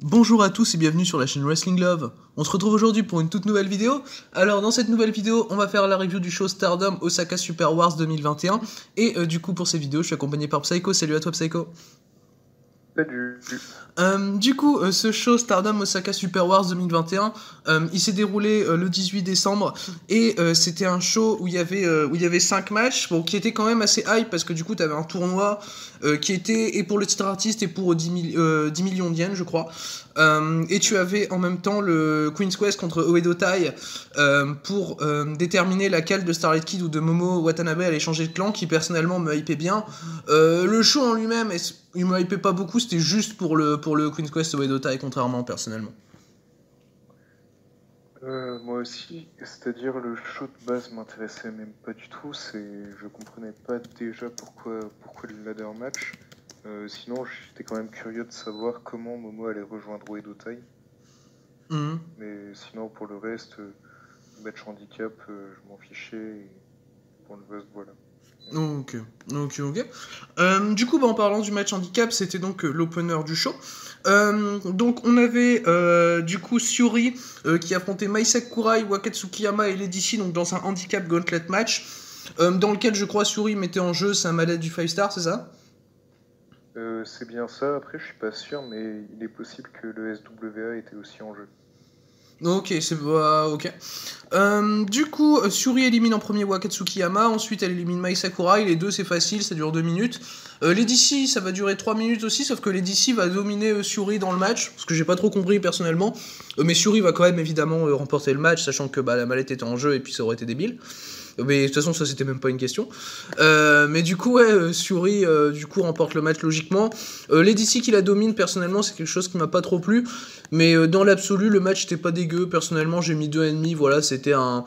Bonjour à tous et bienvenue sur la chaîne Wrestling Love. On se retrouve aujourd'hui pour une toute nouvelle vidéo. Alors dans cette nouvelle vidéo, on va faire la review du show Stardom Osaka Super Wars 2021. Et du coup pour cette vidéo, je suis accompagné par Psycho. Salut à toi Psycho. Salut. Ce show Stardom Osaka Super Wars 2021, il s'est déroulé le 18 décembre et c'était un show où il y avait 5 matchs, bon, qui était quand même assez hype parce que du coup tu avais un tournoi qui était et pour le titre artiste et pour 10 millions de yens je crois. Et tu avais en même temps le Queen's Quest contre Oedo Tai pour déterminer laquelle de Starlight Kid ou de Momo Watanabe allait changer de clan, qui personnellement me hypait bien. Le show en lui-même, il me hypait pas beaucoup, c'était juste pour le Queen's Quest Oedo Tai, contrairement personnellement. Moi aussi, c'est-à-dire le show de base m'intéressait même pas du tout, je comprenais pas déjà pourquoi le ladder match. Sinon j'étais quand même curieux de savoir comment Momo allait rejoindre Oedo Tai. Mais sinon pour le reste, match handicap, je m'en fichais, et pour le reste voilà. Ok. Du coup, en parlant du match handicap, c'était donc l'opener du show. Donc on avait du coup Syuri qui affrontait Mai Sakurai, Wakatsukiyama et Lady C, donc dans un handicap gauntlet match, dans lequel je crois Syuri mettait en jeu sa mallette du 5 star, c'est ça? C'est bien ça, après je suis pas sûr, mais il est possible que le SWA était aussi en jeu. Ok, c'est ok. Du coup, Syuri élimine en premier Wakatsukiyama, ensuite elle élimine Mai Sakurai, les deux c'est facile, ça dure 2 minutes. Lady C, ça va durer 3 minutes aussi, sauf que Lady C va dominer Syuri dans le match, ce que j'ai pas trop compris personnellement. Mais Syuri va quand même évidemment remporter le match, sachant que la mallette était en jeu et puis ça aurait été débile. Mais de toute façon, ça c'était même pas une question. Mais du coup, Syuri du coup remporte le match logiquement. Lady C qui la domine, personnellement, c'est quelque chose qui m'a pas trop plu. Mais dans l'absolu, le match était pas dégueu. Personnellement, j'ai mis 2,5. Voilà, c'était un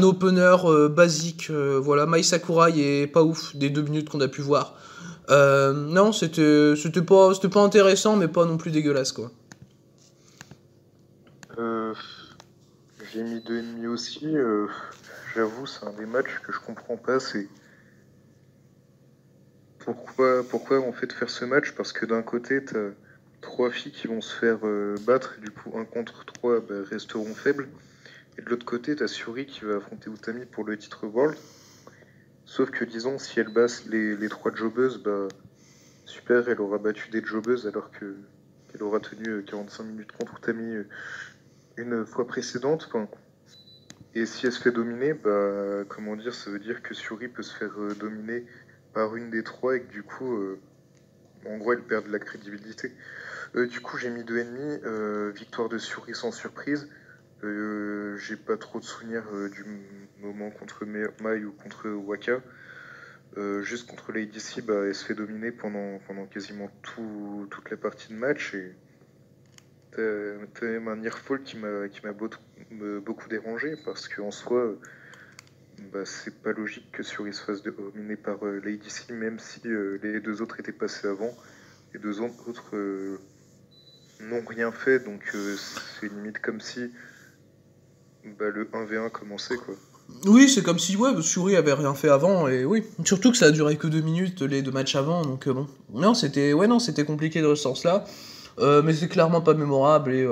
opener basique. Voilà, Mai Sakurai est pas ouf des 2 minutes qu'on a pu voir. Non, c'était pas intéressant, mais pas non plus dégueulasse, quoi. J'ai mis 2,5 aussi. J'avoue, c'est un des matchs que je comprends pas. C'est pourquoi on fait de faire ce match, parce que d'un côté, t'as 3 filles qui vont se faire battre, et du coup 1 contre 3 resteront faibles. Et de l'autre côté, t'as Syuri qui va affronter Utami pour le titre World. Sauf que disons, si elle bat les 3 jobbeuses, super, elle aura battu des jobbeuses alors qu'elle aura tenu 45 minutes contre Utami une fois précédente. Enfin, et si elle se fait dominer, comment dire, ça veut dire que Syuri peut se faire dominer par une des 3 et que du coup, en gros, elle perd de la crédibilité. Du coup, j'ai mis 2,5, victoire de Syuri sans surprise. J'ai pas trop de souvenirs du moment contre Mai ou contre Waka. Juste contre Lady C, elle se fait dominer pendant quasiment toute la partie de match. Et t'as même un Nearfall qui m'a beaucoup dérangé, parce qu'en soi, c'est pas logique que Syuri se fasse dominer par Lady C, même si les 2 autres étaient passés avant. Les 2 autres n'ont rien fait, donc c'est limite comme si le 1v1 commençait, quoi. Oui, c'est comme si Syuri avait rien fait avant, et oui. Surtout que ça a duré que 2 minutes les 2 matchs avant, donc bon. Non, c'était compliqué dans ce sens-là. Mais c'est clairement pas mémorable, et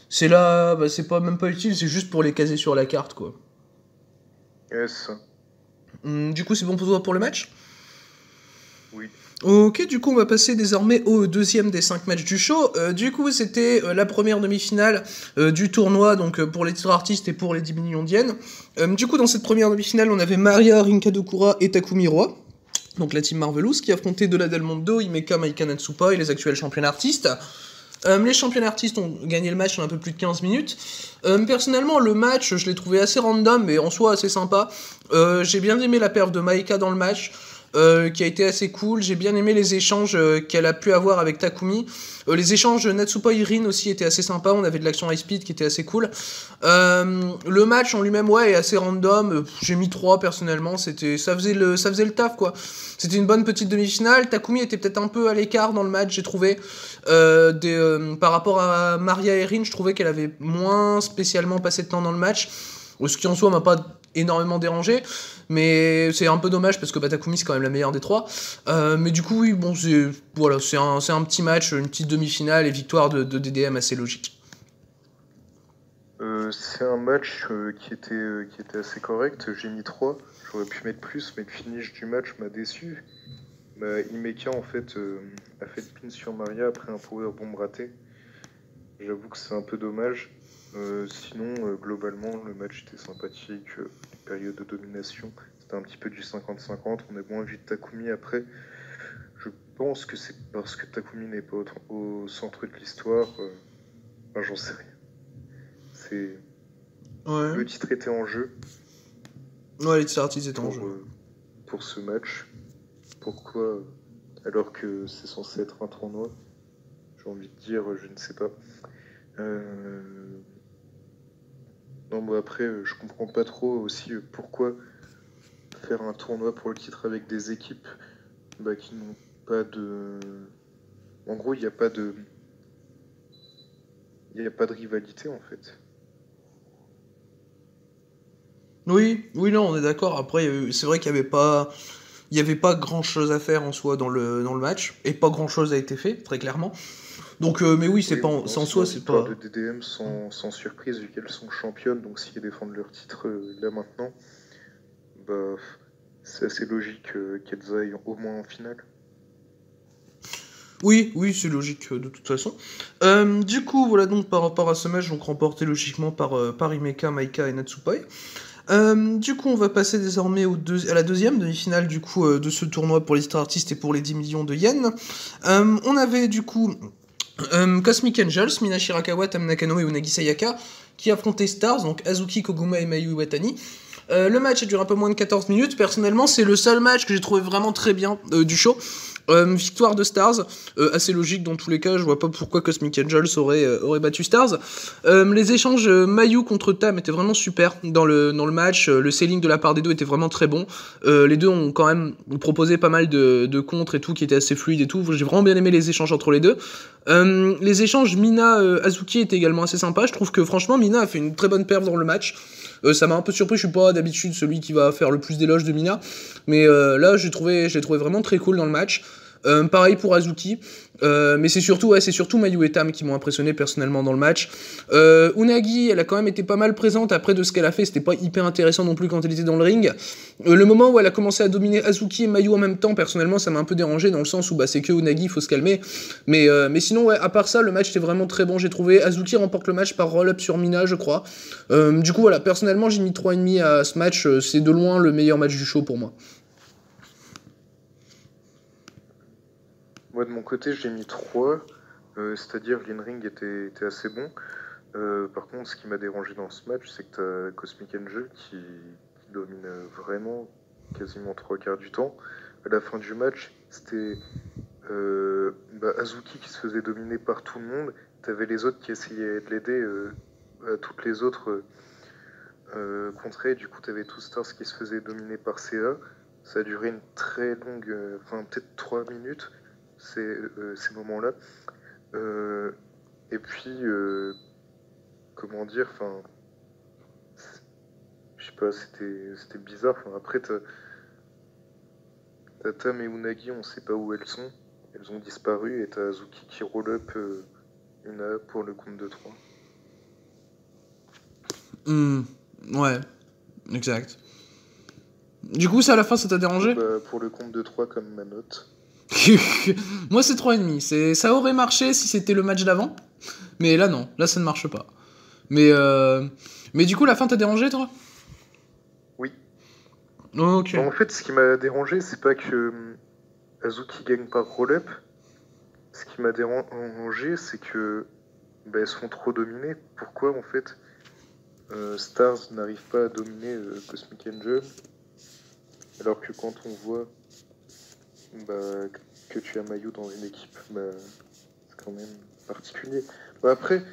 c'est là, c'est pas même pas utile, c'est juste pour les caser sur la carte, quoi. Yes. Du coup, c'est bon pour toi pour le match? Oui. Ok, du coup, on va passer désormais au deuxième des 5 matchs du show. Du coup, c'était la première demi-finale du tournoi, donc pour les titres artistes et pour les 10 millions de yens. Du coup, dans cette première demi-finale, on avait Maria Rinkadokura et Takumi Roa, donc la team Marvelous, qui affrontait Dola Del Mondo, Himeka, Maika Natsupoi, les actuels champions artistes. Les champions artistes ont gagné le match en un peu plus de 15 minutes. Personnellement, le match, je l'ai trouvé assez random, mais en soi assez sympa. J'ai bien aimé la perf de Maika dans le match, qui a été assez cool. J'ai bien aimé les échanges qu'elle a pu avoir avec Takumi. Les échanges Natsupoi Rin aussi étaient assez sympas. On avait de l'action high speed qui était assez cool. Le match en lui-même, est assez random. J'ai mis 3 personnellement. Ça faisait le taf, quoi. C'était une bonne petite demi-finale. Takumi était peut-être un peu à l'écart dans le match, j'ai trouvé. Par rapport à Maria et Rin, je trouvais qu'elle avait moins spécialement passé de temps dans le match. Ce qui en soi m'a pas énormément dérangé, mais c'est un peu dommage parce que Takumi c'est quand même la meilleure des trois. Mais du coup, oui, bon, voilà, c'est un petit match, une petite demi-finale et victoire de DDM assez logique. C'est un match qui était assez correct. J'ai mis 3. J'aurais pu mettre plus, mais le finish du match m'a déçu. Himeka en fait a fait le pin sur Maria après un powerbomb raté. J'avoue que c'est un peu dommage. Sinon, globalement, le match était sympathique. Période de domination, c'était un petit peu du 50-50. On a moins vu de Takumi après. Je pense que c'est parce que Takumi n'est pas au centre de l'histoire. Enfin, j'en sais rien. Ouais. Le titre était en jeu. Ouais, les titres étaient en jeu. Pour ce match. Pourquoi, alors que c'est censé être un tournoi? J'ai envie de dire, je ne sais pas. Non, moi après, je comprends pas trop aussi pourquoi faire un tournoi pour le titre avec des équipes qui n'ont pas de... En gros, il n'y a pas de... Il n'y a pas de rivalité, en fait. Oui, non, on est d'accord. Après, c'est vrai qu'il y avait pas grand chose à faire en soi dans le match, et pas grand chose a été fait, très clairement. Donc, mais oui, c'est en soi, c'est pas. De DDM sans surprise, vu qu'elles sont championnes, donc si elles défendent leur titre là maintenant, c'est assez logique qu'elles aillent au moins en finale. Oui, c'est logique de toute façon. Du coup, voilà donc par rapport à ce match, donc remporté logiquement par Himeka, Maika et Natsupoi. Du coup, on va passer désormais à la deuxième demi-finale du coup de ce tournoi pour les Star Artists et pour les 10 millions de yens. On avait du coup Cosmic Angels, Mina Shirakawa, Tam Nakano et Unagi Sayaka qui affrontaient Stars, donc Azuki, Koguma et Mayu Iwatani. Le match a duré un peu moins de 14 minutes. Personnellement, c'est le seul match que j'ai trouvé vraiment très bien du show. Victoire de Stars, assez logique dans tous les cas. Je vois pas pourquoi Cosmic Angels aurait battu Stars. Les échanges Mayu contre Tam étaient vraiment super dans le match. Le selling de la part des deux était vraiment très bon. Les deux ont quand même proposé pas mal de contres et tout qui étaient assez fluides et tout. J'ai vraiment bien aimé les échanges entre les deux. Les échanges Mina-Azuki étaient également assez sympas. Je trouve que franchement Mina a fait une très bonne perf dans le match. Ça m'a un peu surpris, je suis pas d'habitude celui qui va faire le plus d'éloges de Mina, mais là je l'ai trouvé vraiment très cool dans le match. Pareil pour Azuki, mais c'est surtout Mayu et Tam qui m'ont impressionné personnellement dans le match. Unagi, elle a quand même été pas mal présente. Après de ce qu'elle a fait, c'était pas hyper intéressant non plus quand elle était dans le ring. Le moment où elle a commencé à dominer Azuki et Mayu en même temps, personnellement, ça m'a un peu dérangé dans le sens où c'est que Unagi, il faut se calmer. Mais sinon, ouais, à part ça, le match était vraiment très bon. J'ai trouvé Azuki remporte le match par roll-up sur Mina, je crois. Du coup, voilà, personnellement, j'ai mis 3,5 à ce match. C'est de loin le meilleur match du show pour moi. Moi, de mon côté, j'ai mis 3, c'est-à-dire l'in-ring était assez bon. Par contre, ce qui m'a dérangé dans ce match, c'est que t'as Cosmic Angel qui domine vraiment quasiment 3 quarts du temps. À la fin du match, c'était Azuki qui se faisait dominer par tout le monde. T'avais les autres qui essayaient de l'aider à toutes les autres contrées. Du coup, t'avais Two Stars qui se faisait dominer par CA. Ça a duré une très longue, peut-être 3 minutes. Ces moments-là. Et puis, comment dire, je sais pas, c'était bizarre. Après, t'as Tam et Unagi, on sait pas où elles sont. Elles ont disparu et t'as Azuki qui roll up une pour le compte de 3. Ouais, exact. Du coup, ça à la fin, ça t'a dérangé? Pour le compte de 3 comme ma note. Moi, c'est 3,5. Ça aurait marché si c'était le match d'avant. Mais là, non. Là, ça ne marche pas. Mais du coup, la fin t'a dérangé, toi? Oui. Ok. En fait, ce qui m'a dérangé, c'est pas que Azuki gagne par roll-up. Ce qui m'a dérangé, c'est que elles sont trop dominées. Pourquoi, en fait, Stars n'arrive pas à dominer Cosmic Angel, alors que quand on voit que tu as Mayu dans une équipe, c'est quand même particulier. Après,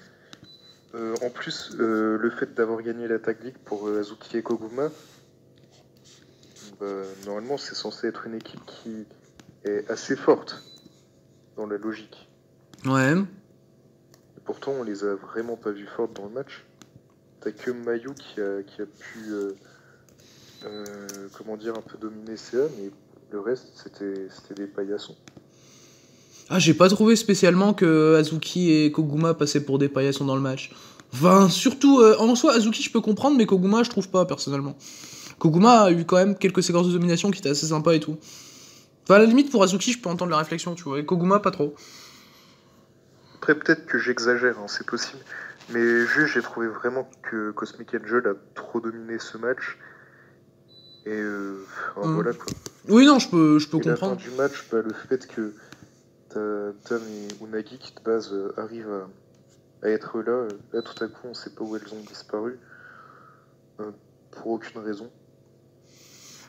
en plus, le fait d'avoir gagné la Tag League pour Azuki et Koguma, normalement c'est censé être une équipe qui est assez forte dans la logique. Ouais. Et pourtant, on les a vraiment pas vues fortes dans le match. T'as que Mayu qui a pu comment dire, un peu dominé CA, mais le reste, c'était des paillassons. Ah, j'ai pas trouvé spécialement que Azuki et Koguma passaient pour des paillassons dans le match. Enfin, surtout, en soi, Azuki, je peux comprendre, mais Koguma, je trouve pas, personnellement. Koguma a eu quand même quelques séquences de domination qui étaient assez sympas et tout. Enfin, à la limite, pour Azuki, je peux entendre la réflexion, tu vois. Et Koguma, pas trop. Après, peut-être que j'exagère, hein, c'est possible. Mais juste, j'ai trouvé vraiment que Cosmic Angel a trop dominé ce match. Et voilà quoi. Oui, non, je peux Et la fin comprendre. du match, le fait que Tam et Unagi qui de base arrivent à être là, là tout à coup on sait pas où elles ont disparu. Pour aucune raison.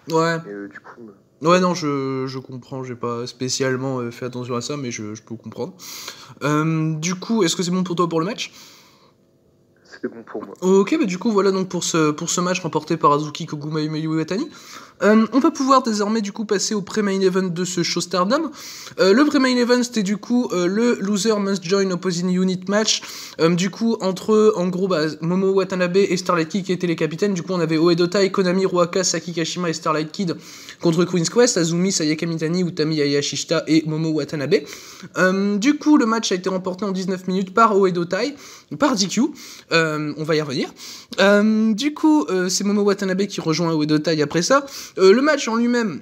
Ouais. Et du coup. Ouais, non, je comprends, j'ai pas spécialement fait attention à ça, mais je peux comprendre. Du coup, est-ce que c'est bon pour toi pour le match? C'est bon pour moi. Ok, bah du coup, voilà donc pour ce match remporté par Azuki Koguma et Mayu Iwatani. On va pouvoir désormais du coup passer au pré-main event de ce show Stardom. Le pré-main event c'était du coup le loser must join opposing unit match. Du coup entre en gros Momo Watanabe et Starlight Kid qui étaient les capitaines. Du coup on avait Oedo Tai, Konami, Ruaka, Saki Kashima et Starlight Kid contre Queen's Quest, Azumi, Sayaka Mitani, Utami Hayashishita et Momo Watanabe. Du coup le match a été remporté en 19 minutes par Oedo Tai, par DQ. On va y revenir. Du coup, c'est Momo Watanabe qui rejoint Oedo Tai après ça. Le match en lui-même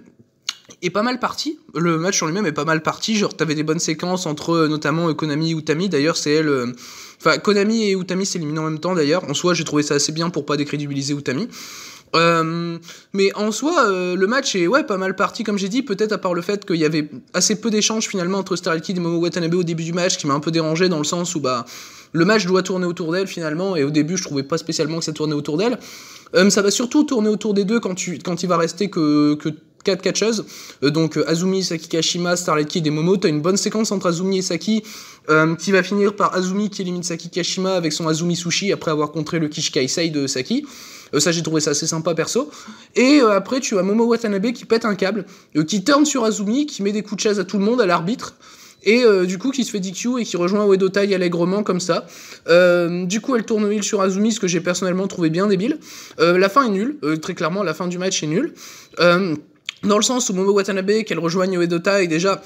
est pas mal parti. Le match en lui-même est pas mal parti. Genre, t'avais des bonnes séquences entre notamment Konami et Utami. D'ailleurs, c'est elle. Enfin, Konami et Utami s'éliminent en même temps d'ailleurs. En soi, j'ai trouvé ça assez bien pour pas décrédibiliser Utami. Mais en soi, le match est pas mal parti, comme j'ai dit, peut-être à part le fait qu'il y avait assez peu d'échanges finalement entre Starlight Kid et Momo Watanabe au début du match, qui m'a un peu dérangé dans le sens où le match doit tourner autour d'elle finalement, et au début je trouvais pas spécialement que ça tournait autour d'elle. Ça va surtout tourner autour des deux quand il va rester que 4 catcheuses, donc Azumi, Saki Kashima, Starlight Kid et Momo. T'as une bonne séquence entre Azumi et Saki, qui va finir par Azumi qui élimine Saki Kashima avec son Azumi Sushi après avoir contré le Kishikaisei de Saki. Ça, j'ai trouvé ça assez sympa perso. Et après, tu as Momo Watanabe qui pète un câble, qui turn sur Azumi, qui met des coups de chaise à tout le monde, à l'arbitre. Et du coup, qui se fait DQ et qui rejoint Oedo Tai allègrement comme ça. Du coup, elle tourne au heel sur Azumi, ce que j'ai personnellement trouvé bien débile. La fin est nulle, très clairement, la fin du match est nulle. Dans le sens où Momo Watanabe, qu'elle rejoigne Oedo Tai, déjà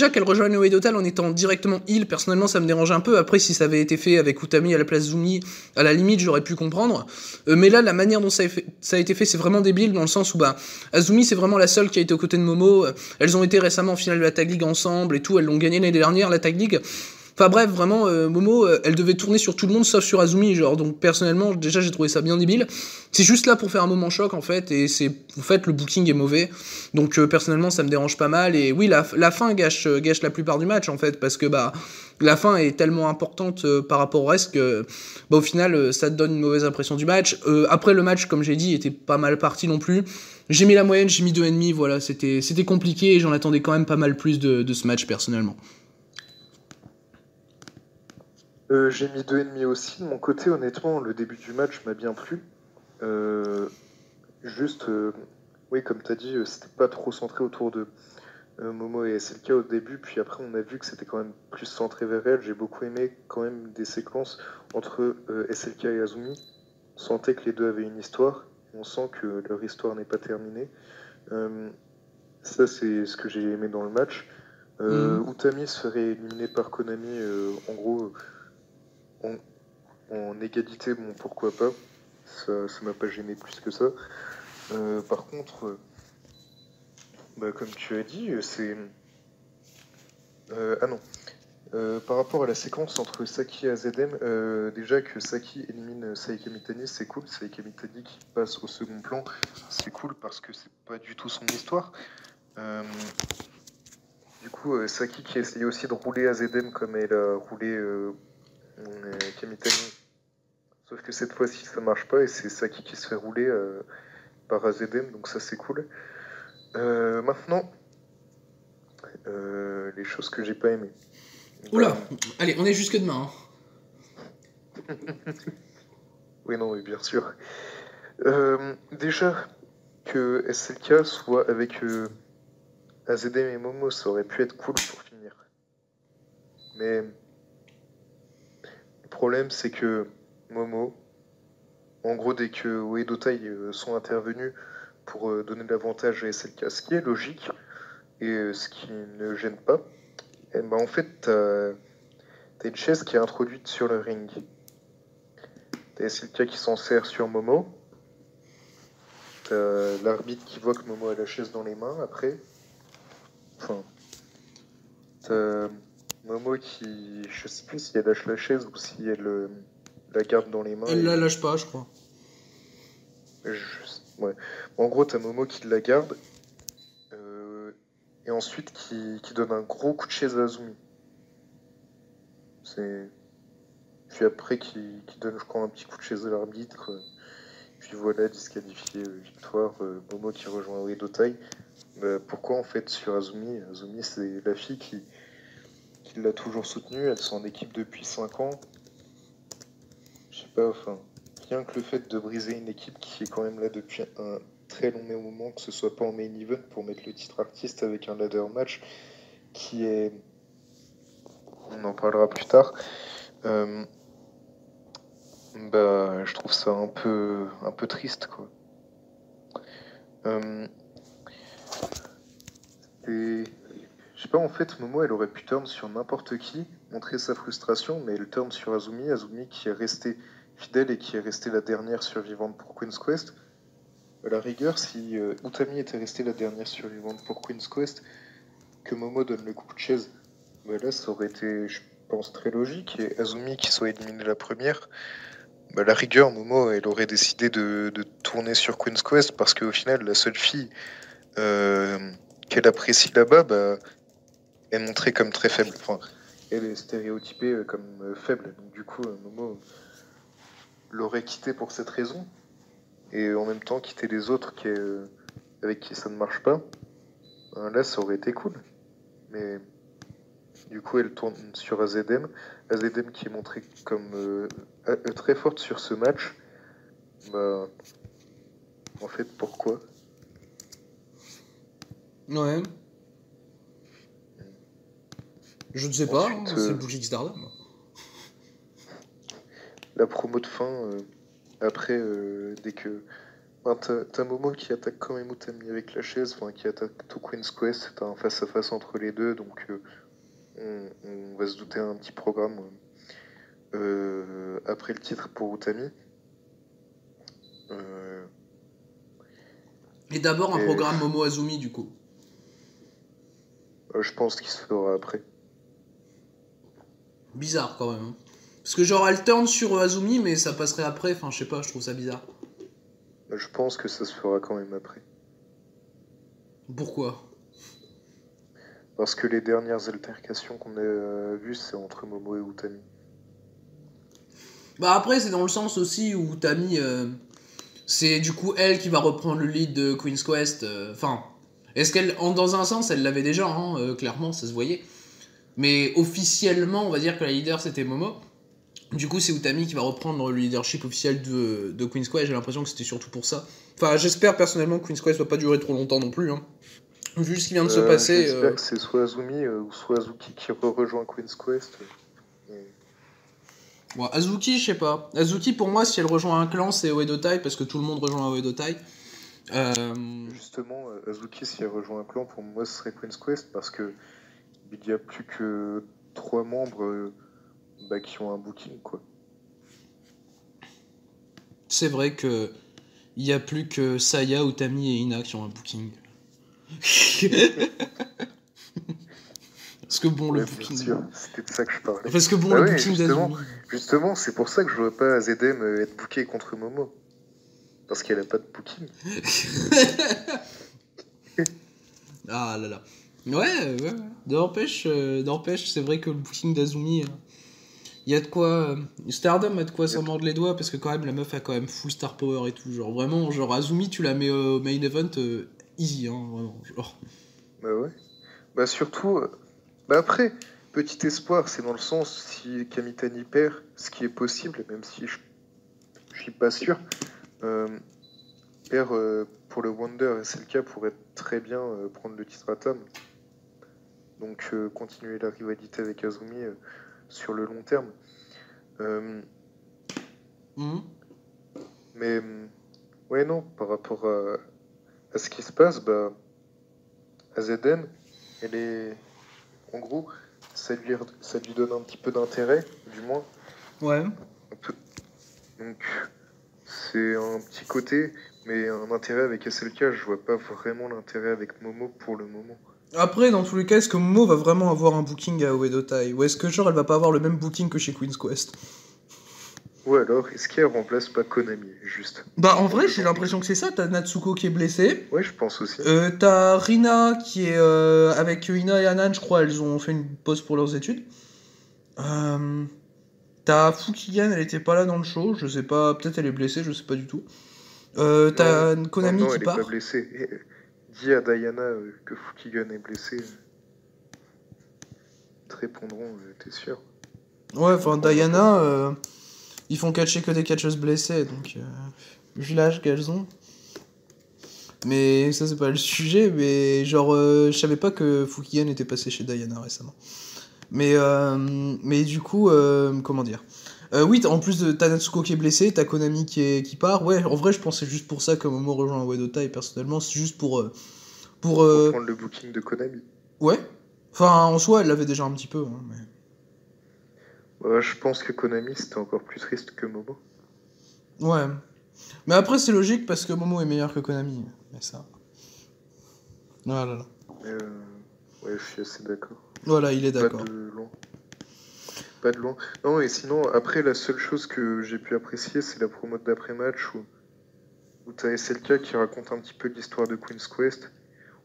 qu'elle rejoigne Oedo Tai en étant directement heal, personnellement ça me dérange un peu. Après, si ça avait été fait avec Utami à la place Zumi, à la limite j'aurais pu comprendre. Mais là, la manière dont ça a été fait, c'est vraiment débile, dans le sens où Azumi c'est vraiment la seule qui a été aux côtés de Momo. Elles ont été récemment en finale de la Tag League ensemble et tout, elles l'ont gagné l'année dernière, la Tag League. Enfin bref, vraiment, Momo, elle devait tourner sur tout le monde sauf sur Azumi, genre, donc personnellement, déjà j'ai trouvé ça bien débile. C'est juste là pour faire un moment choc en fait, et en fait, le booking est mauvais, donc personnellement ça me dérange pas mal, et oui, la fin gâche la plupart du match en fait, parce que la fin est tellement importante par rapport au reste que au final ça te donne une mauvaise impression du match. Après le match, comme j'ai dit, était pas mal parti non plus. J'ai mis la moyenne, j'ai mis 2,5, voilà, c'était compliqué, et j'en attendais quand même pas mal plus de ce match personnellement. J'ai mis 2,5 aussi. De mon côté, honnêtement, le début du match m'a bien plu. Juste, oui, comme tu as dit, c'était pas trop centré autour de Momo et SLK au début, puis après on a vu que c'était quand même plus centré vers elle. J'ai beaucoup aimé quand même des séquences entre SLK et Azumi. On sentait que les deux avaient une histoire. On sent que leur histoire n'est pas terminée. Ça, c'est ce que j'ai aimé dans le match. Utami se ferait éliminer par Konami, en gros, en égalité, bon, pourquoi pas. Ça m'a pas gêné plus que ça. Par contre, comme tu as dit, c'est... ah non. Par rapport à la séquence entre Saki et AZM, déjà que Saki élimine Sayaka Mitani, c'est cool. Sayaka Mitani qui passe au second plan, c'est cool parce que c'est pas du tout son histoire. Du coup, Saki qui essayait aussi de rouler AZM comme elle a roulé Kamitani. Sauf que cette fois-ci, ça marche pas et c'est Saki qui se fait rouler par AZM, donc ça c'est cool. Maintenant, les choses que j'ai pas aimées. Oula, allez, on est jusque demain. Oui, non, mais bien sûr. Déjà, que SLK soit avec AZM et Momo, ça aurait pu être cool pour finir. Mais le problème, c'est que Momo, en gros, dès que Uedo Tai sont intervenus pour donner l'avantage à SLK, ce qui est logique et ce qui ne gêne pas. Et en fait, t'as une chaise qui est introduite sur le ring. T'as SLK qui s'en sert sur Momo. T'as l'arbitre qui voit que Momo a la chaise dans les mains après. Enfin, t'as Momo qui. Je sais plus si elle lâche la chaise ou si elle la garde dans les mains. Elle la lâche pas, je crois. Ouais. En gros, t'as Momo qui la garde. Et ensuite qui donne un gros coup de chaise à Azumi. Puis après qui donne, je crois, un petit coup de chaise à l'arbitre. Puis voilà, disqualifié, victoire. Momo qui rejoint Oedo Tai. Pourquoi en fait sur Azumi? Azumi, c'est la fille qui l'a toujours soutenue. Elles sont en équipe depuis 5 ans. Je sais pas, enfin, rien que le fait de briser une équipe qui est quand même là depuis un très long moment, que ce soit pas en main event pour mettre le titre artiste avec un ladder match qui est. On en parlera plus tard. Je trouve ça un peu triste, quoi. Et je sais pas, en fait, Momo, elle aurait pu turn sur n'importe qui, montrer sa frustration, mais elle turn sur Azumi. Azumi qui est restée fidèle et qui est restée la dernière survivante pour Queen's Quest. À la rigueur, si Utami était restée la dernière survivante pour Queen's Quest, que Momo donne le coup de chaise, là, ça aurait été, je pense, très logique. Et Azumi qui soit éliminée la première, à la rigueur, Momo, elle aurait décidé de tourner sur Queen's Quest parce qu'au final, la seule fille qu'elle apprécie là-bas, est montrée comme très faible. Enfin, elle est stéréotypée comme faible. Donc du coup, Momo l'aurait quittée pour cette raison. Et en même temps, quitter les autres avec qui ça ne marche pas. Là, ça aurait été cool. Mais du coup, elle tourne sur AZM. AZM qui est montrée comme très forte sur ce match. En fait, pourquoi? Ouais. Je ne sais pas, hein, c'est le bougie Stardom. La promo de fin, après, dès que. T'as Momo qui attaque quand même Utami avec la chaise, qui attaque tout Queen's Quest, t'as un face-à-face entre les deux, donc on va se douter un petit programme après le titre pour Utami. Et d'abord un programme Momo Azumi, du coup. Je pense qu'il se fera après. Bizarre quand même. Hein. Parce que genre elle turn sur Azumi, mais ça passerait après, enfin je sais pas, je trouve ça bizarre. Je pense que ça se fera quand même après. Pourquoi? Parce que les dernières altercations qu'on a vues, c'est entre Momo et Utami. Bah après c'est dans le sens aussi où Utami, c'est du coup elle qui va reprendre le lead de Queen's Quest. Enfin, est-ce qu'elle, dans un sens elle l'avait déjà, hein, clairement ça se voyait. Mais officiellement on va dire que la leader c'était Momo. Du coup, c'est Utami qui va reprendre le leadership officiel de Queen's Quest. J'ai l'impression que c'était surtout pour ça. Enfin, j'espère personnellement que Queen's Quest va pas durer trop longtemps non plus. Hein. Vu ce qui vient de se passer. J'espère que c'est soit Azumi ou soit Azuki qui rejoint Queen's Quest. Bon, Azuki, je sais pas. Azuki, pour moi, si elle rejoint un clan, c'est Oedo Tai, parce que tout le monde rejoint Oedo Tai. Justement, Azuki, si elle rejoint un clan, pour moi, ce serait Queen's Quest, parce que il n'y a plus que 3 membres qui ont un booking, quoi. C'est vrai que il y a plus que Saya, Utami et Ina qui ont un booking. Parce que bon, le booking. C'était de ça que je parlais. Parce que bon, le booking d'Azumi. Justement, c'est pour ça que je vois pas AZM être booké contre Momo. Parce qu'elle a pas de booking. Ah là là. Ouais. N'empêche, c'est vrai que le booking d'Azumi, il y a de quoi. Stardom a de quoi s'en mordre les doigts parce que quand même la meuf a quand même full star power et tout. Genre vraiment, genre Azumi, tu la mets au main event easy, hein, vraiment. Genre. Bah ouais. Surtout. Après, petit espoir, c'est dans le sens si Kamitani perd, ce qui est possible, même si je suis pas sûr. Perd pour le Wonder, et c'est le cas, pourrait très bien prendre le titre à Tam. Donc continuer la rivalité avec Azumi sur le long terme. Mais ouais, non, par rapport à ce qui se passe, AZN, elle est... En gros, ça lui donne un petit peu d'intérêt, du moins. Ouais. Un peu. Donc, c'est un petit côté, mais un intérêt avec SLK, je vois pas vraiment l'intérêt avec Momo pour le moment. Après, dans tous les cas, est-ce que Momo va vraiment avoir un booking à Uedo Tai? Ou est-ce que genre elle va pas avoir le même booking que chez Queen's Quest? Ou alors, est-ce qu'elle remplace pas Konami, juste? Bah en En vrai, j'ai faisant l'impression que c'est ça. T'as Natsuko qui est blessé. Ouais, je pense aussi. T'as Rina qui est avec Ina et Anan, je crois, elles ont fait une pause pour leurs études. Euh, T'as Fukigan, elle était pas là dans le show, je sais pas, peut-être elle est blessée, je sais pas du tout. Non, T'as Konami non, qui elle est pas part. blessée. Dis à Diana que Fukigan est blessé. Ils te répondront, t'es sûr? Ouais, Tu enfin comprendras pas. Diana, ils font catcher que des catcheuses blessées, donc vu l'âge qu'elles ont. Mais ça c'est pas le sujet, mais genre je savais pas que Fukigan était passé chez Diana récemment. Mais du coup, comment dire? Oui, en plus de t'as Natsuko qui est blessé, t'as Konami qui part. Ouais, en vrai, je pensais juste pour ça que Momo rejoint Uedo Tai, personnellement. C'est juste pour. Pour Pour prendre le booking de Konami. ouais. Enfin, en soi, elle l'avait déjà un petit peu. Hein, Je pense que Konami, c'était encore plus triste que Momo. ouais. Mais après, c'est logique parce que Momo est meilleur que Konami. Mais ça. Voilà, là. Mais ouais, je suis assez d'accord. Voilà, il est Pas d'accord. de loin. Pas de loin. Non, et sinon, après, la seule chose que j'ai pu apprécier, c'est la promo d'après-match où t'as SLK qui raconte un petit peu l'histoire de Queen's Quest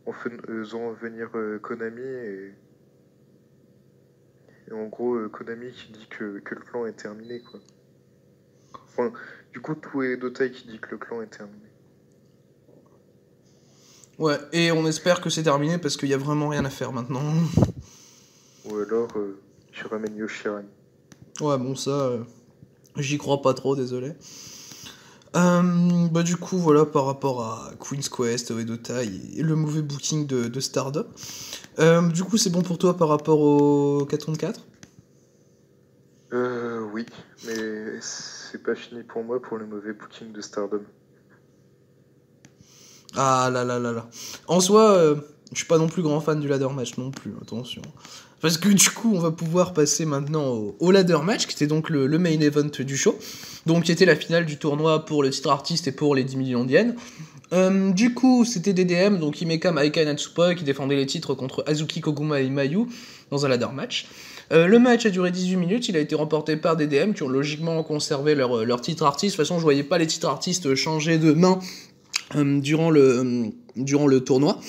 en faisant venir Konami et en gros, Konami qui dit que le clan est terminé, quoi. Enfin, du coup, tout est Dotai qui dit que le clan est terminé. Ouais, et on espère que c'est terminé parce qu'il y a vraiment rien à faire maintenant. Ou alors, tu ramènes Yoshiran. Ouais, bon, ça, j'y crois pas trop, désolé. Bah du coup voilà par rapport à Queen's Quest, Uedo Tai et le mauvais booking de Stardom. Du coup c'est bon pour toi par rapport au 4 contre 4? Oui, mais c'est pas fini pour moi pour le mauvais booking de Stardom. Ah là là là là. En soi, je suis pas non plus grand fan du ladder match non plus, attention. Parce que du coup, on va pouvoir passer maintenant au ladder match, qui était donc le main event du show. Donc, qui était la finale du tournoi pour le titre artiste et pour les 10 millions d'yens. Du coup, c'était DDM, donc Himeka, Maika et Natsupoi qui défendaient les titres contre Azuki, Koguma et Mayu dans un ladder match. Le match a duré 18 minutes, il a été remporté par DDM qui ont logiquement conservé leur titre artiste. De toute façon, je voyais pas les titres artistes changer de main durant le tournoi.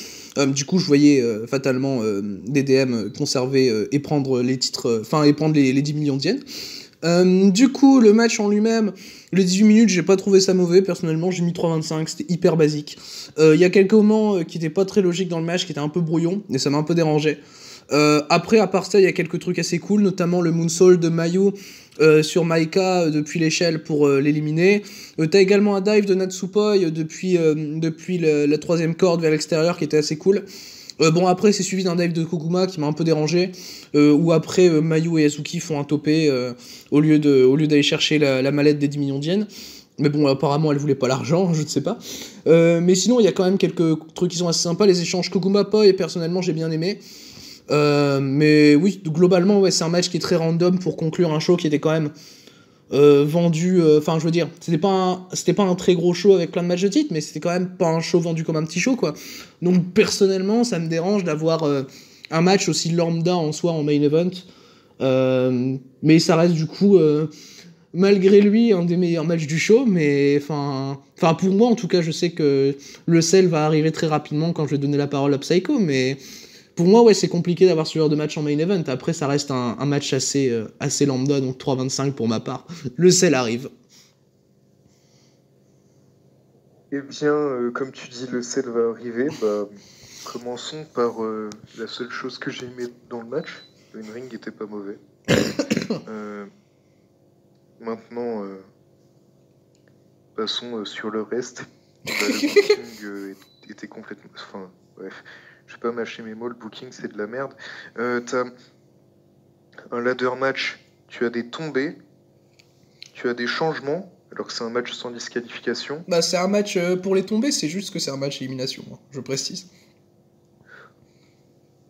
Du coup, je voyais fatalement DDM conserver et prendre les titres, et prendre les 10 millions d'yens. Du coup, le match en lui-même, les 18 minutes, j'ai pas trouvé ça mauvais. Personnellement, j'ai mis 3,25, c'était hyper basique. Il y a quelques moments qui étaient pas très logiques dans le match, qui étaient un peu brouillons, et ça m'a un peu dérangé. Après, à part ça, il y a quelques trucs assez cool, notamment le moonsault de Mayu sur Maika depuis l'échelle pour l'éliminer. T'as également un dive de Natsupoi depuis la troisième corde vers l'extérieur qui était assez cool. Bon, après, c'est suivi d'un dive de Koguma qui m'a un peu dérangé, où après, Mayu et Azuki font un topé au lieu d'aller chercher la mallette des 10 millions d'yens. Mais bon, apparemment, elle voulait pas l'argent, je ne sais pas. Mais sinon, il y a quand même quelques trucs qui sont assez sympas. Les échanges Koguma-Poi, personnellement, j'ai bien aimé. Mais oui, globalement, ouais, c'est un match qui est très random pour conclure un show qui était quand même vendu. Enfin, je veux dire, c'était pas un très gros show avec plein de matchs de titre, mais c'était quand même pas un show vendu comme un petit show, quoi. Donc, personnellement, ça me dérange d'avoir un match aussi lambda en soi en main event. Mais ça reste du coup, malgré lui, un des meilleurs matchs du show. Mais enfin, pour moi, en tout cas, je sais que le sel va arriver très rapidement quand je vais donner la parole à Psycho, mais. Pour moi, ouais, c'est compliqué d'avoir ce genre de match en main event. Après, ça reste un match assez lambda, donc 3,25 pour ma part. Le sel arrive. Eh bien, comme tu dis, le sel va arriver. Commençons par la seule chose que j'ai aimé dans le match. Le in-ring était pas mauvais. Maintenant, passons sur le reste. Le booking était complètement... Enfin, bref. Je vais pas mâcher mes mots, le booking c'est de la merde. T'as un ladder match, tu as des tombées, tu as des changements. alors que c'est un match sans disqualification. Bah, c'est un match pour les tomber, c'est juste que c'est un match élimination, hein, je précise.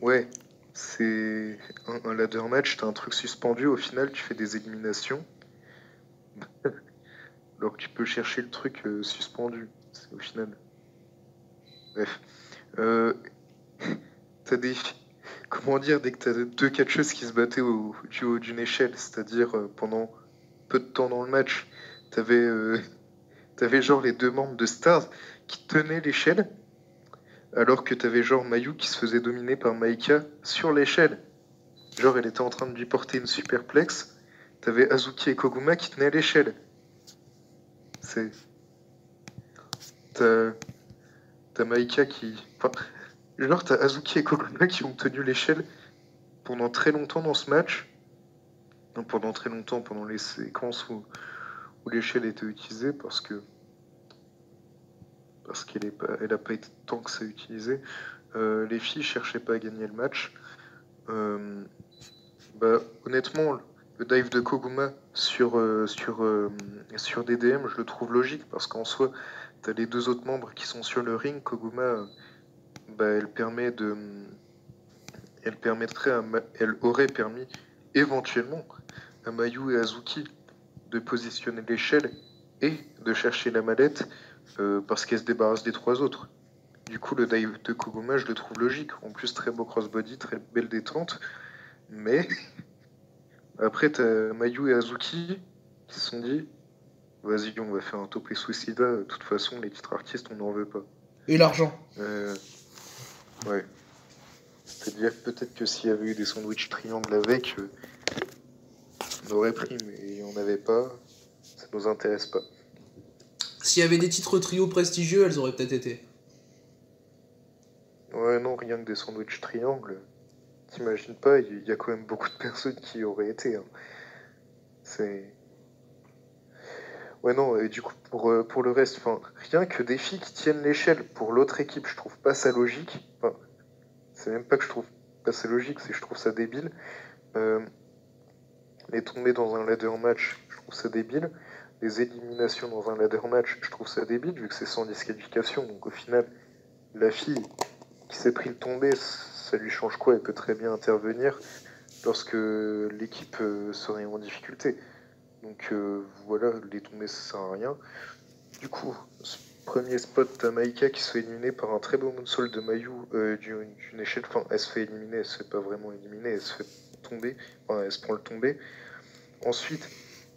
Ouais, c'est un ladder match, t'as un truc suspendu, au final tu fais des éliminations, alors que tu peux chercher le truc suspendu, c'est au final. Bref. Euh, t'as des... Comment dire, dès que t'as deux catcheuses qui se battaient du haut d'une échelle, c'est-à-dire pendant peu de temps dans le match, t'avais genre les deux membres de Stars qui tenaient l'échelle, alors que t'avais genre Mayu qui se faisait dominer par Maika sur l'échelle. Genre elle était en train de lui porter une superplex, t'avais Azuki et Koguma qui tenaient l'échelle. C'est... T'as... T'as Maika qui... Enfin, genre t'as Azuki et Koguma qui ont tenu l'échelle pendant très longtemps dans ce match. Non, pendant très longtemps, pendant les séquences où l'échelle était utilisée, parce qu'elle a pas été tant que ça utilisé. Les filles cherchaient pas à gagner le match. Honnêtement, le dive de Koguma sur DDM, je le trouve logique, parce qu'en soi, t'as les deux autres membres qui sont sur le ring. Koguma, elle aurait permis éventuellement à Mayu et Azuki de positionner l'échelle et de chercher la mallette parce qu'elle se débarrasse des trois autres. Du coup, le dive de Koguma, je le trouve logique. En plus, très beau crossbody, très belle détente. Mais après, t'as Mayu et Azuki qui se sont dit vas-y, on va faire un topé suicida. De toute façon, les titres artistes, on n'en veut pas. Et l'argent. Ouais. C'est-à-dire peut-être que s'il y avait eu des sandwichs triangles avec, on aurait pris, mais on n'avait pas. Ça nous intéresse pas. S'il y avait des titres trio prestigieux, elles auraient peut-être été. Ouais, non, rien que des sandwichs triangles. T'imagines pas, il y a quand même beaucoup de personnes qui y auraient été. Hein. C'est... Ouais, non, et du coup, pour le reste, rien que des filles qui tiennent l'échelle pour l'autre équipe, je trouve pas ça logique. Enfin, c'est même pas que je trouve pas ça logique, c'est que je trouve ça débile. Les tombées dans un ladder match, je trouve ça débile. Les éliminations dans un ladder match, je trouve ça débile, vu que c'est sans disqualification. Donc au final, la fille qui s'est pris le tombé, ça lui change quoi? Elle peut très bien intervenir lorsque l'équipe serait en difficulté. Donc voilà, les tombées, ça sert à rien. Du coup, premier spot, t'as Maika qui se fait éliminer par un très beau moonsault de Mayu d'une échelle. Enfin, elle se fait éliminer, elle se fait pas vraiment éliminer, elle se fait tomber. Enfin, elle se prend le tombé. Ensuite,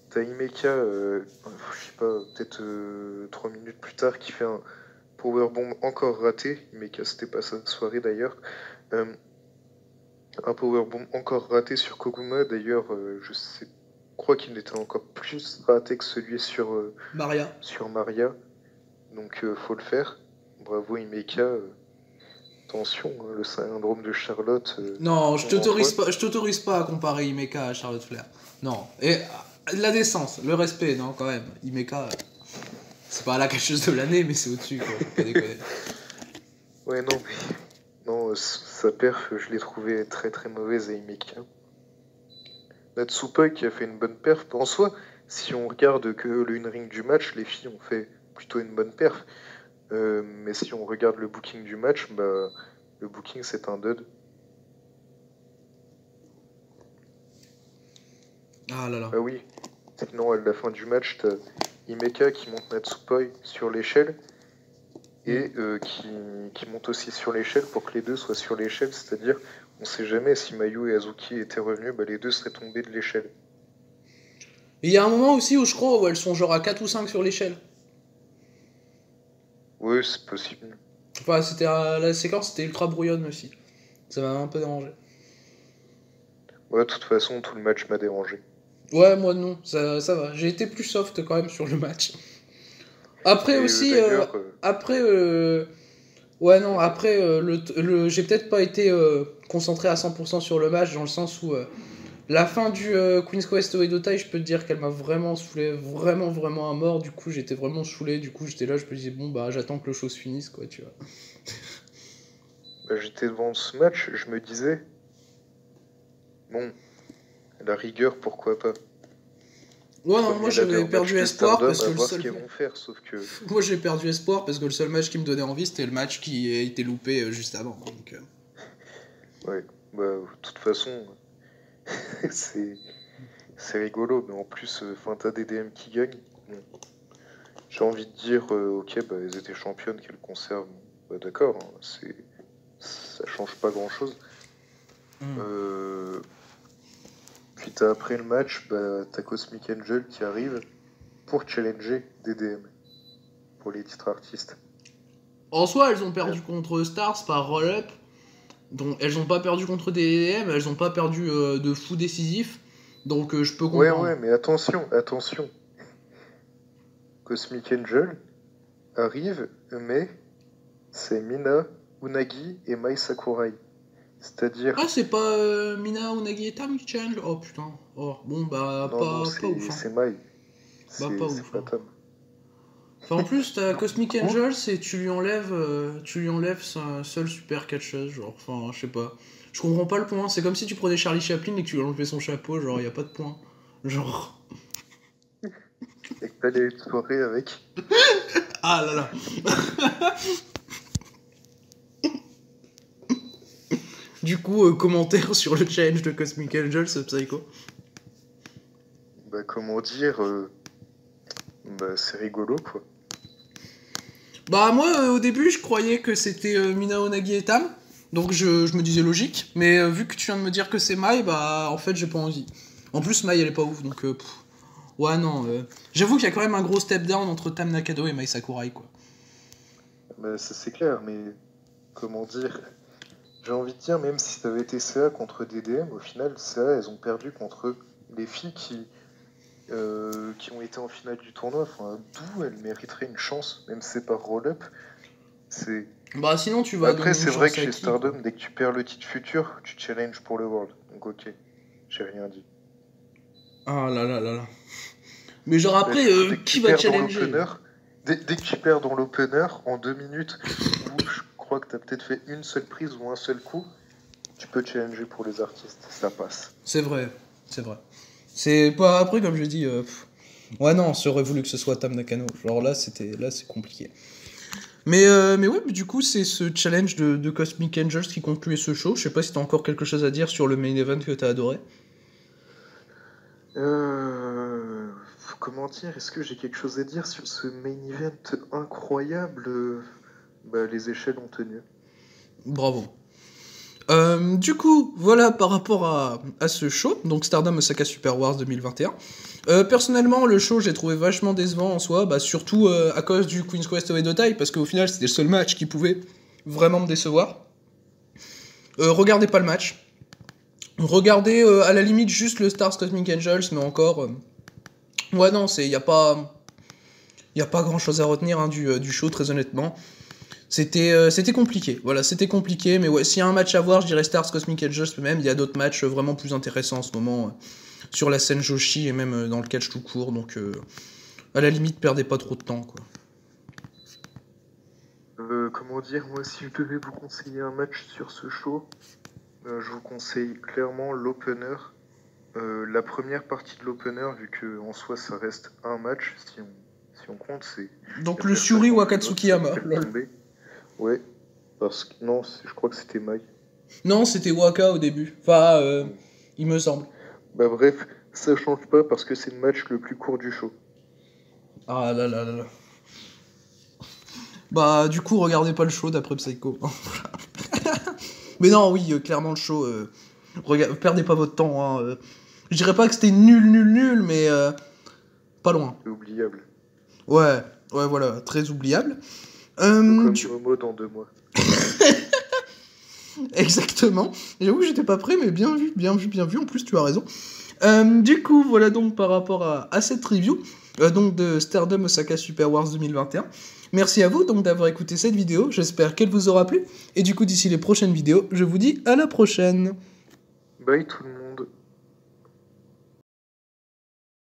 t'as Himeka, je sais pas, peut-être 3 minutes plus tard, qui fait un powerbomb encore raté. Himeka, c'était pas sa soirée d'ailleurs. Un powerbomb encore raté sur Koguma. D'ailleurs, crois qu'il était encore plus raté que celui sur Maria. Donc, faut le faire. Bravo, Himeka. Attention, hein, le syndrome de Charlotte. Non, je t'autorise pas à comparer Himeka à Charlotte Flair. Non. Et la décence, le respect, non, quand même. Himeka, c'est pas la catcheuse de l'année, mais c'est au-dessus, quoi. Faut pas déconner. Ouais, non, mais... Non, sa perf, je l'ai trouvée très très mauvaise à Himeka. Natsupoi qui a fait une bonne perf. En soi, si on regarde que le in-ring du match, les filles ont fait plutôt une bonne perf. Mais si on regarde le booking du match, le booking c'est un dud. Ah là là. Ah oui, sinon à la fin du match, t'as Himeka qui monte Natsupoi sur l'échelle et qui monte aussi sur l'échelle pour que les deux soient sur l'échelle, c'est-à-dire on sait jamais si Mayu et Azuki étaient revenus, les deux seraient tombés de l'échelle. Et il y a un moment aussi où je crois où elles sont genre à 4 ou 5 sur l'échelle. Oui, c'est possible. Enfin, la séquence était ultra brouillonne aussi. Ça m'a un peu dérangé. Ouais, de toute façon, tout le match m'a dérangé. Ouais, moi non, ça va. J'ai été plus soft quand même sur le match. Après Et aussi, d'ailleurs, après, ouais non, après, j'ai peut-être pas été concentré à 100% sur le match, dans le sens où la fin du Queen's Quest Oedo Tai, je peux te dire qu'elle m'a vraiment saoulé, vraiment, vraiment à mort. Du coup, j'étais vraiment saoulé. Du coup, j'étais là, je me disais, bon, bah, j'attends que le show se finisse, quoi, tu vois. j'étais devant ce match, je me disais, bon, la rigueur, pourquoi pas. Ouais, non, moi premier j'avais ladder perdu match de espoir Stardom, parce que à le voir ce seul. qu'ils vont faire, sauf que... Moi j'ai perdu espoir parce que le seul match qui me donnait envie c'était le match qui a été loupé juste avant. Donc, Ouais, bah, de toute façon, c'est rigolo, mais en plus, t'as des DM qui gagnent. Bon, j'ai envie de dire, ok, bah, elles étaient championnes, qu'elles conservent. Bah, d'accord, hein, ça change pas grand-chose. Puis après le match, bah, t'as Cosmic Angel qui arrive pour challenger des DM pour les titres artistes. En soi, elles ont perdu contre Stars par roll-up. Donc elles ont pas perdu contre des DM, elles ont pas perdu de fou décisif. Donc je peux comprendre. Ouais, mais attention. Cosmic Angel arrive, mais c'est Mina, Unagi et Mai Sakurai. C'est-à-dire... Ah, c'est pas Mina, Unagi et Tam qui challenge. Oh putain. Oh, bon, bah, Non, pas c'est ouf. Hein. c'est Mai. Bah, pas ouf. Pas Hein. Tam. Enfin, en plus, t'as Cosmic Angel, c'est tu lui enlèves sa seule super catcheuse, genre, enfin, je sais pas. Je comprends pas le point, c'est comme si tu prenais Charlie Chaplin et que tu lui enlevais son chapeau, genre, y a pas de point. Genre... Et que t'allais une soirée avec... Ah là là. Du coup, commentaire sur le challenge de Cosmic Angel, ce Psycho. Bah, comment dire... Bah, c'est rigolo, quoi. Bah, moi, au début, je croyais que c'était Mina, Unagi et Tam. Donc, je me disais logique. Mais vu que tu viens de me dire que c'est Mai, bah, en fait, j'ai pas envie. En plus, Mai, elle est pas ouf, donc... Ouais, non. J'avoue qu'il y a quand même un gros step down entre Tam Nakado et Mai Sakurai, quoi. Bah, ça, c'est clair, mais... Comment dire... J'ai envie de dire, même si ça avait été CA contre DDM, au final, CA, elles ont perdu contre les filles qui ont été en finale du tournoi. Enfin, d'où elles mériteraient une chance, même si c'est par roll-up. C'est... Bah, sinon, tu vas... Après, c'est vrai que chez Stardom, dès que tu perds le titre futur, tu challenges pour le World. Donc, ok, j'ai rien dit. Ah là là là là. Mais genre après, qui va challenger Dès que tu perds dans l'opener, en 2 minutes, où je crois que t'as peut-être fait une seule prise ou un seul coup, tu peux challenger pour les artistes, ça passe. C'est vrai. C'est pas après, comme je dis, ouais non, j'aurais voulu que ce soit Tam Nakano. Genre là, c'est compliqué. Mais ouais, du coup, c'est ce challenge de Cosmic Angels qui concluait ce show. Je sais pas si t'as encore quelque chose à dire sur le main event que t'as adoré. Comment dire, est-ce que j'ai quelque chose à dire sur ce main event incroyable? Bah, les échelles ont tenu. Bravo. Du coup, voilà par rapport à ce show, donc Stardom Osaka Super Wars 2021. Personnellement, le show, j'ai trouvé vachement décevant en soi, bah, surtout à cause du Queen's Quest Oedo Tai, parce qu'au final, c'était le seul match qui pouvait vraiment me décevoir. Regardez pas le match. Regardez à la limite juste le Stars Cosmic Angels, mais encore... Ouais, non, y a pas grand chose à retenir hein, du show, très honnêtement. C'était compliqué, voilà, c'était compliqué, mais ouais, s'il y a un match à voir, je dirais Stars Cosmic Angels, même il y a d'autres matchs vraiment plus intéressants en ce moment sur la scène Joshi et même dans le catch tout court, donc à la limite, perdez pas trop de temps, quoi. Comment dire, moi si je devais vous conseiller un match sur ce show, je vous conseille clairement l'opener. La première partie de l'opener, vu que en soi ça reste un match, si on compte, c'est... Donc le Syuri Wakatsukiyama, lol. Ouais, parce que non, je crois que c'était Mai. Non, c'était Waka au début. Enfin, il me semble. Bah bref, ça change pas parce que c'est le match le plus court du show. Ah là là là là. Bah du coup, regardez pas le show d'après Psycho. Mais non, oui, clairement le show. Perdez pas votre temps. Hein, Je dirais pas que c'était nul, mais pas loin. C'est oubliable. Ouais, voilà, très oubliable. Comme Momo dans 2 mois. Exactement. J'avoue que j'étais pas prêt, mais bien vu. En plus, tu as raison. Du coup, voilà donc par rapport à cette review donc de Stardom Osaka Super Wars 2021. Merci à vous donc d'avoir écouté cette vidéo. J'espère qu'elle vous aura plu. Et du coup, d'ici les prochaines vidéos, je vous dis à la prochaine. Bye tout le monde.